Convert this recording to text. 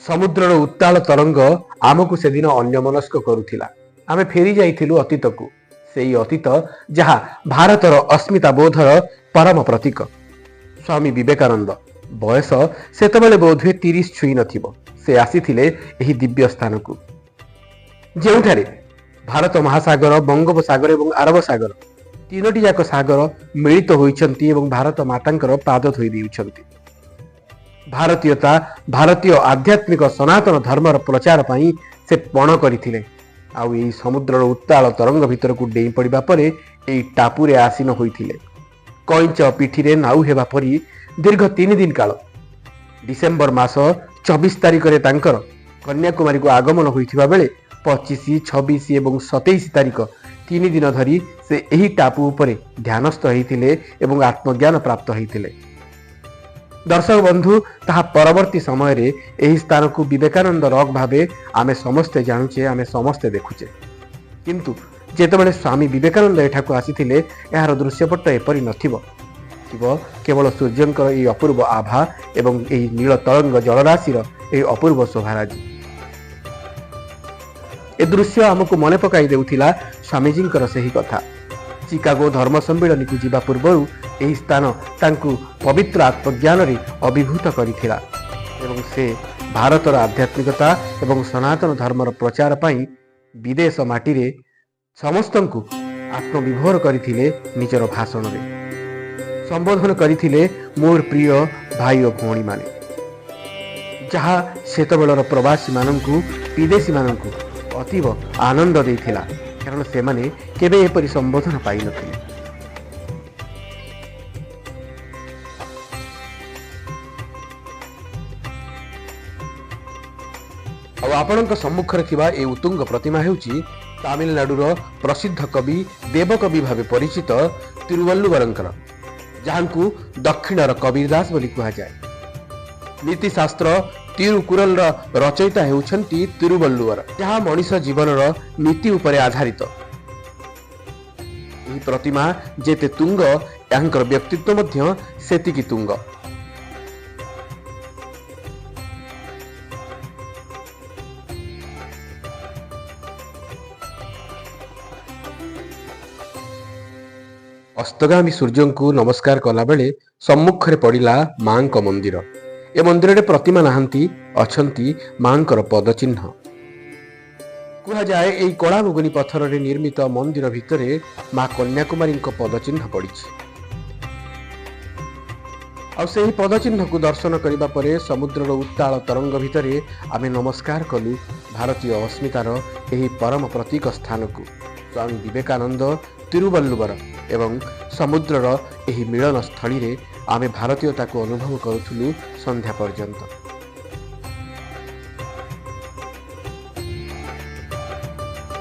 समुद्रर उत्ताल तरंग आमको से दिन अन्यमनस्क करुथिला। आमे फेरी जाइथिलु अतीतकु, सेई अतीत जहा भारतर अस्मिता बोधर परम प्रतीक। स्वामी विवेकानंद बयस सेतबेले बोधुए 30 छुई नथिबो। से आसीथिले एही दिव्य स्थान को, जेउठारे भारत महासागर, बंगोपसागर एवं अरब सागर तीनोटी जाक सागर मिलित होइछन्ति एवं भारत मातांकर पाद धोई देउछन्ति। भारतीयता, भारतीय आध्यात्मिक सनातन धर्मर प्रचार पाई से पण करिथिले। आउ एही समुद्रर उत्ताल तरंग भितर को डेई पड़िबा परे एही टापुरे आसीन होइथिले। कइंच पिठिरे नाउ हेबा परी दीर्घ 3 दिन काल डिसेम्बर मास 24 तारिख रे तांकर कन्याकुमारी को आगमन होइथिबा बेले 25, 26 एवं 27 तारिख 3 दिन धरी से एही टापू उपरे ध्यानस्थ होइथिले एवं आत्मज्ञान प्राप्त होइथिले। दर्शक बंधु, ताहा परवर्ती समय रे एही स्थान को विवेकानंद रॉक भावे आमे समस्ते जानुचे, आमे समस्ते देखुचे। किंतु जेतेबेले स्वामी विवेकानंद एठाकु आसीथिले एहार दृश्यपट एपरि नथिबो। थिबो केवल सूर्यंकर एही अपूर्व आभा एवं एही नील तरंग जलराशिर एही अपूर्व शोभाराजी। ए दृश्य आमको मने पकाई देउथिला स्वामीजींकर सही कथा। चिकागो धर्म सम्मेलन को जीवा पूर्व एही स्थान तांकु पवित्र आत्मज्ञान रे अभिभूत करिथिला एवं से भारतर आध्यात्मिकता एवं सनातन धर्मर प्रचार पाई विदेश माटी रे समस्तंकु आत्मविभोर करिथिले। निजर भाषण रे संबोधन करिथिले मोर प्रिय भाई और भौणी माने, जहा सेतबेलर प्रवासी मानंकु, विदेशी मानंकु अतीव आनंद देइथिला, कारण से माने केबे एपरि संबोधन पाई नथिले। आपणक सम्मुखरे थिबा ए उत्तुंग प्रतिमा हेउची तामिलनाडुर प्रसिद्ध कवि देवकवि भावे परिचित तिरुवल्लुवरंकर, जहांकु दक्षिणर कबीरदास बोली कहा जाए। नीतिशास्त्र तिरुकुरल रचयिता हेउछन्ति तिरुवल्लुवर, जहा मनीष जीवनर नीति उपरे आधारित। एही प्रतिमा जेते तुंग, यांकर व्यक्तित्व मध्य सेतिकी तुंग। अस्तगामी सूर्य को नमस्कार कला बेले सम्मुखरे पड़िला मां को मंदिर। ए मंदिर रे प्रतिमा नाहंती, अछंती मांकर पदचिन्ह। कहा जाए एई कड़ा मुगुनी पत्थर रे निर्मित मंदिर भितरे मां कन्याकुमारी को पदचिन्ह पड़िछि। आ सेही पदचिन्ह को दर्शन करिबा परे समुद्रर उत्ताल तरंग भितरे आमे नमस्कार कलु भारतीय अस्मितार एही परम प्रतीक स्थान को। स्वामी विवेकानंद, तिरुवल्लुवर एवं समुद्रर एही मिलन स्थली रे आमे भारतीयता को अनुभव करुथुलु संध्या पर्यंत।